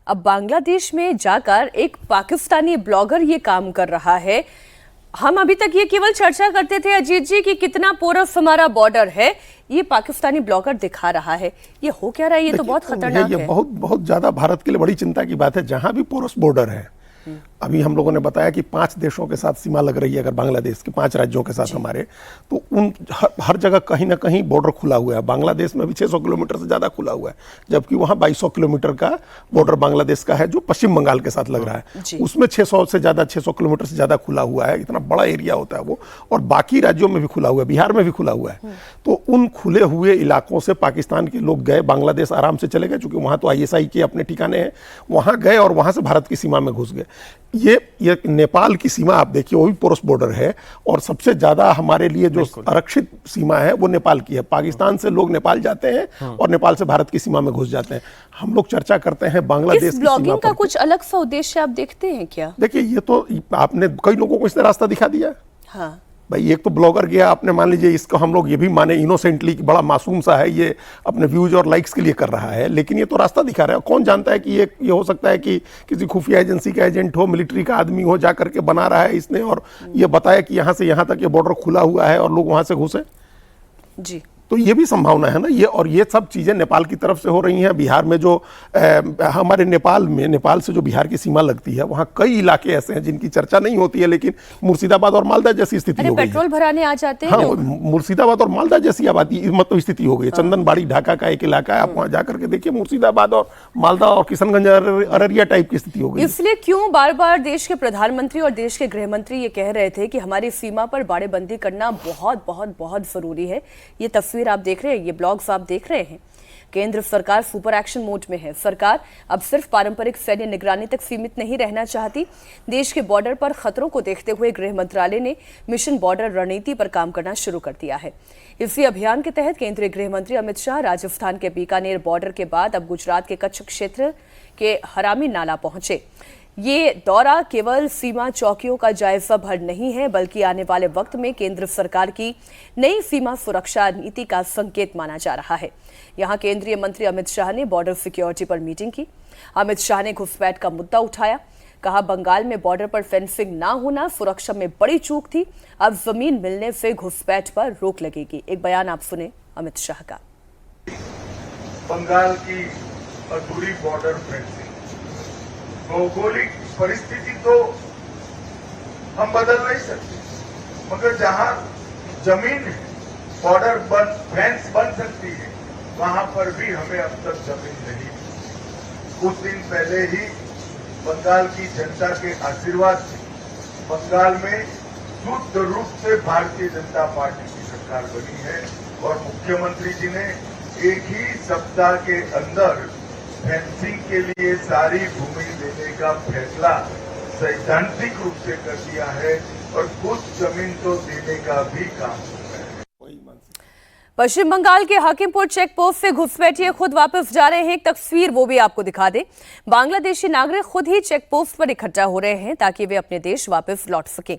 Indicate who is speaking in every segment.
Speaker 1: अब बांग्लादेश में जाकर एक पाकिस्तानी ब्लॉगर ये काम कर रहा है। हम अभी तक ये केवल चर्चा करते थे अजीत जी कि कितना पोरस हमारा बॉर्डर है, ये पाकिस्तानी ब्लॉगर दिखा रहा है। ये हो क्या रहा है? ये तो बहुत खतरनाक है।
Speaker 2: ये बहुत ज्यादा भारत के लिए बड़ी चिंता की बात है। जहां भी पोरस बॉर्डर है, अभी हम लोगों ने बताया कि 5 देशों के साथ सीमा लग रही है, अगर बांग्लादेश के 5 राज्यों के साथ हमारे, तो उन हर जगह कहीं ना कहीं बॉर्डर खुला हुआ है। बांग्लादेश में भी 600 किलोमीटर से ज्यादा खुला हुआ है, जबकि वहां 2200 किलोमीटर का बॉर्डर बांग्लादेश का है जो पश्चिम बंगाल के साथ लग रहा है। उसमें 600 किलोमीटर से ज्यादा खुला हुआ है। इतना बड़ा एरिया होता है वो, और बाकी राज्यों में भी खुला हुआ है, बिहार में भी खुला हुआ है। तो उन खुले हुए इलाकों से पाकिस्तान के लोग गए, बांग्लादेश आराम से चले गए, क्योंकि वहां तो ISI के अपने ठिकाने हैं। वहां गए और वहां से भारत की सीमा में घुस गए। ये नेपाल की सीमा आप देखिए, वो भी पोरस बॉर्डर है, और सबसे ज्यादा हमारे लिए जो आरक्षित सीमा है वो नेपाल की है। पाकिस्तान से लोग नेपाल जाते हैं और नेपाल से भारत की सीमा में घुस जाते हैं। हम लोग चर्चा करते हैं बांग्लादेश की सीमा पर।
Speaker 1: ब्लॉगिंग का कुछ अलग सा उद्देश्य आप देखते हैं क्या?
Speaker 2: देखिए, ये तो आपने कई लोगों को इसने रास्ता दिखा दिया।
Speaker 1: हाँ
Speaker 2: भाई, एक तो ब्लॉगर गया, आपने मान लीजिए इसको हम लोग ये भी माने इनोसेंटली कि बड़ा मासूम सा है, ये अपने व्यूज और लाइक्स के लिए कर रहा है, लेकिन ये तो रास्ता दिखा रहा है। कौन जानता है कि ये हो सकता है कि किसी खुफिया एजेंसी का एजेंट हो, मिलिट्री का आदमी हो, जा करके बना रहा है इसने, और ये बताया कि यहाँ से यहाँ तक ये बॉर्डर खुला हुआ है और लोग वहां से घुसे
Speaker 1: जी।
Speaker 2: तो ये भी संभावना है ना। ये सब चीजें नेपाल की तरफ से हो रही हैं। बिहार में जो हमारे नेपाल से जो बिहार की सीमा लगती है, वहाँ कई इलाके ऐसे हैं जिनकी चर्चा नहीं होती है, लेकिन मुर्शिदाबाद और मालदा जैसी स्थिति हो गई है।
Speaker 1: पेट्रोल भराने आ जाते हैं।
Speaker 2: हाँ, मुर्शिदाबाद और मालदा जैसी आबादी मतलब स्थिति हो गई है। चंदनबाड़ी ढाका का एक इलाका है, आप वहाँ जाकर के देखिए, मुर्शिदाबाद और मालदा और किशनगंज अररिया टाइप की स्थिति हो गई।
Speaker 1: इसलिए क्यों बार बार देश के प्रधानमंत्री और देश के गृह मंत्री ये कह रहे थे कि हमारी सीमा पर बाड़ेबंदी करना बहुत बहुत बहुत जरूरी है। ये तस्वीर आप देख रहे हैं, ये ब्लॉग्स आप देख रहे हैं। केंद्र सरकार सुपर एक्शन मोड में है। सरकार अब सिर्फ पारंपरिक सैन्य निगरानी तक सीमित नहीं रहना चाहती। देश के बॉर्डर पर खतरों को देखते हुए गृह मंत्रालय ने मिशन बॉर्डर रणनीति पर काम करना शुरू कर दिया है। इसी अभियान के तहत केंद्रीय गृह मंत्री अमित शाह राजस्थान के बीकानेर बॉर्डर के बाद अब गुजरात के कच्छ क्षेत्र के हरामी नाला पहुंचे। ये दौरा केवल सीमा चौकियों का जायजा भर नहीं है, बल्कि आने वाले वक्त में केंद्र सरकार की नई सीमा सुरक्षा नीति का संकेत माना जा रहा है। यहां केंद्रीय मंत्री अमित शाह ने बॉर्डर सिक्योरिटी पर मीटिंग की। अमित शाह ने घुसपैठ का मुद्दा उठाया। कहा, बंगाल में बॉर्डर पर फेंसिंग ना होना सुरक्षा में बड़ी चूक थी। अब जमीन मिलने से घुसपैठ पर रोक लगेगी। एक बयान आप सुने अमित शाह का।
Speaker 3: बंगाल की अधूरी बॉर्डर फेंसिंग, भौगोलिक परिस्थिति तो हम बदल नहीं सकते, मगर जहां जमीन बॉर्डर फेंस बन सकती है, वहां पर भी हमें अब तक जमीन नहीं। कुछ दिन पहले ही बंगाल की जनता के आशीर्वाद से बंगाल में शुद्ध रूप से भारतीय जनता पार्टी की सरकार बनी है, और मुख्यमंत्री जी ने एक ही सप्ताह के अंदर फेंसिंग के लिए सारी भूमि देने का फैसला सैद्धांतिक रूप से कर दिया है, और कुछ जमीन तो देने का भी काम हो रहा है।
Speaker 1: पश्चिम बंगाल के हाकिमपुर चेक पोस्ट से घुसपैठिए खुद वापस जा रहे हैं। एक तस्वीर वो भी आपको दिखा दें। बांग्लादेशी नागरिक खुद ही चेक पोस्ट पर इकट्ठा हो रहे हैं ताकि वे अपने देश वापस लौट सकें।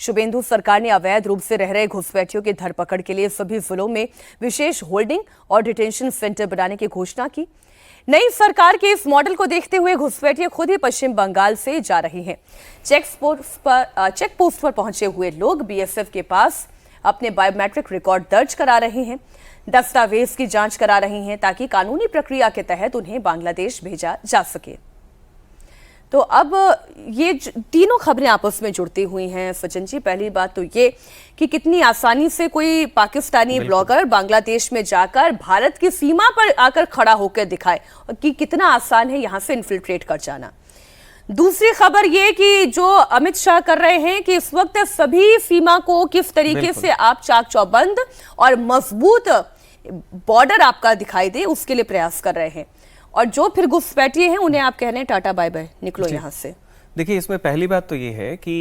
Speaker 1: शुभेंदु सरकार ने अवैध रूप से रह रहे घुसपैठियों की धरपकड़ के लिए सभी जिलों में विशेष होल्डिंग और डिटेंशन सेंटर बनाने की घोषणा की। नई सरकार के इस मॉडल को देखते हुए घुसपैठिए खुद ही पश्चिम बंगाल से जा रही हैं। चेक पोस्ट पर पहुंचे हुए लोग BSF के पास अपने बायोमेट्रिक रिकॉर्ड दर्ज करा रहे हैं, दस्तावेज की जांच करा रही हैं, ताकि कानूनी प्रक्रिया के तहत उन्हें बांग्लादेश भेजा जा सके। तो अब ये तीनों खबरें आपस में जुड़ती हुई हैं सचिन जी। पहली बात तो ये कि कितनी आसानी से कोई पाकिस्तानी ब्लॉगर बांग्लादेश में जाकर भारत की सीमा पर आकर खड़ा होकर दिखाए, और कि कितना आसान है यहां से इन्फिल्ट्रेट कर जाना। दूसरी खबर ये कि जो अमित शाह कर रहे हैं कि इस वक्त सभी सीमा को किस तरीके से आप चाक चौबंद और मजबूत बॉर्डर आपका दिखाई दे, उसके लिए प्रयास कर रहे हैं। और जो फिर घुसपैठिए हैं उन्हें आप कह रहे हैं टाटा बाय बाय, निकलो यहाँ से।
Speaker 4: देखिए, इसमें पहली बात तो ये है कि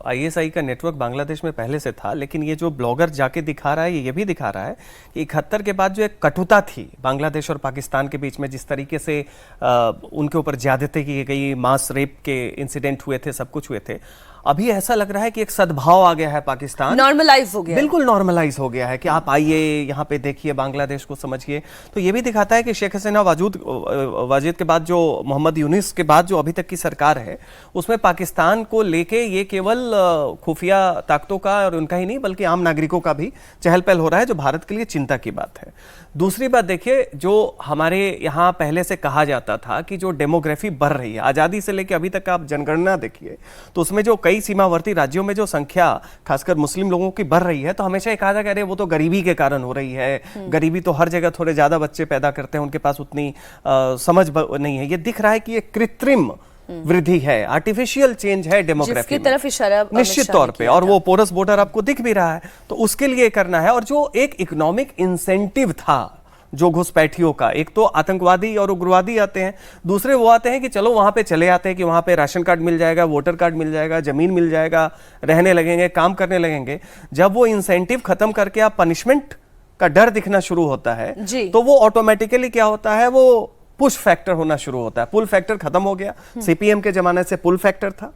Speaker 4: ISI का नेटवर्क बांग्लादेश में पहले से था, लेकिन ये जो ब्लॉगर जाके दिखा रहा है ये भी दिखा रहा है कि 71 के बाद जो एक कटुता थी बांग्लादेश और पाकिस्तान के बीच में, जिस तरीके से उनके ऊपर ज्यादती की गई, मास रेप के इंसिडेंट हुए थे, सब कुछ हुए थे, अभी ऐसा लग रहा है कि एक सद्भाव आ गया है पाकिस्तान,
Speaker 1: नॉर्मलाइज हो गया है।
Speaker 4: बिल्कुल नॉर्मलाइज हो गया है कि आप आइए यहाँ पे देखिए, बांग्लादेश को समझिए। तो ये भी दिखाता है कि शेख हसीना वाजिद के बाद जो मोहम्मद यूनिस के बाद जो अभी तक की सरकार है, उसमें पाकिस्तान को लेके ये केवल खुफिया ताकतों का और उनका ही नहीं बल्कि आम नागरिकों का भी चहल पहल हो रहा है, जो भारत के लिए चिंता की बात है। दूसरी बात देखिए, जो हमारे यहाँ पहले से कहा जाता था कि जो डेमोग्राफी बढ़ रही है, आज़ादी से लेकर अभी तक आप जनगणना देखिए तो उसमें जो कई सीमावर्ती राज्यों में जो संख्या खासकर मुस्लिम लोगों की बढ़ रही है, तो हमेशा ये कहा था कि अरे वो तो गरीबी के कारण हो रही है, गरीबी तो हर जगह थोड़े ज़्यादा बच्चे पैदा करते हैं, उनके पास उतनी समझ नहीं है। ये दिख रहा है कि ये कृत्रिम वृद्धि है, आर्टिफिशियल चेंज है डेमोग्राफी
Speaker 1: जिसकी तरफ इशारा
Speaker 4: निश्चित तौर पे, और वो पोरस बॉर्डर आपको दिख भी रहा है, तो उसके लिए करना है। और जो एक इकोनॉमिक इंसेंटिव था जो घुसपैठियों का, एक तो आतंकवादी और उग्रवादी आते हैं, दूसरे वो आते हैं कि चलो वहां पे चले आते हैं कि वहां पे राशन कार्ड मिल जाएगा, वोटर कार्ड मिल जाएगा, जमीन मिल जाएगा, रहने लगेंगे, काम करने लगेंगे। जब वो इंसेंटिव खत्म करके आप पनिशमेंट का डर दिखना शुरू होता है, तो वो ऑटोमेटिकली क्या होता है, वो पुश फैक्टर होना शुरू होता है। पुल फैक्टर खत्म हो गया, सीपीएम के जमाने से पुल फैक्टर था,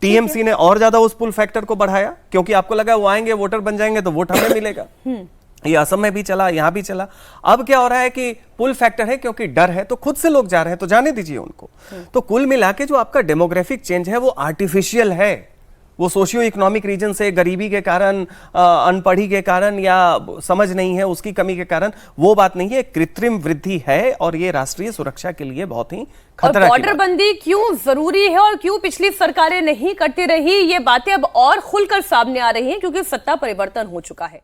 Speaker 4: टीएमसी ने और ज्यादा उस पुल फैक्टर को बढ़ाया, क्योंकि आपको लगा वो आएंगे, वोटर बन जाएंगे तो वोट हमें मिलेगा। ये असम में भी चला, यहां भी चला। अब क्या हो रहा है कि पुल फैक्टर है, क्योंकि डर है तो खुद से लोग जा रहे हैं, तो जाने दीजिए उनको। तो कुल मिला के जो आपका डेमोग्राफिक चेंज है वो आर्टिफिशियल है, वो सोशियो इकोनॉमिक रीजन से, गरीबी के कारण, अनपढ़ी के कारण या समझ नहीं है उसकी कमी के कारण, वो बात नहीं है, कृत्रिम वृद्धि है और ये राष्ट्रीय सुरक्षा के लिए बहुत ही खतरा की बात है।
Speaker 1: बॉर्डर बंदी क्यों जरूरी है और क्यों पिछली सरकारें नहीं करती रही, ये बातें अब और खुलकर सामने आ रही हैं क्योंकि सत्ता परिवर्तन हो चुका है।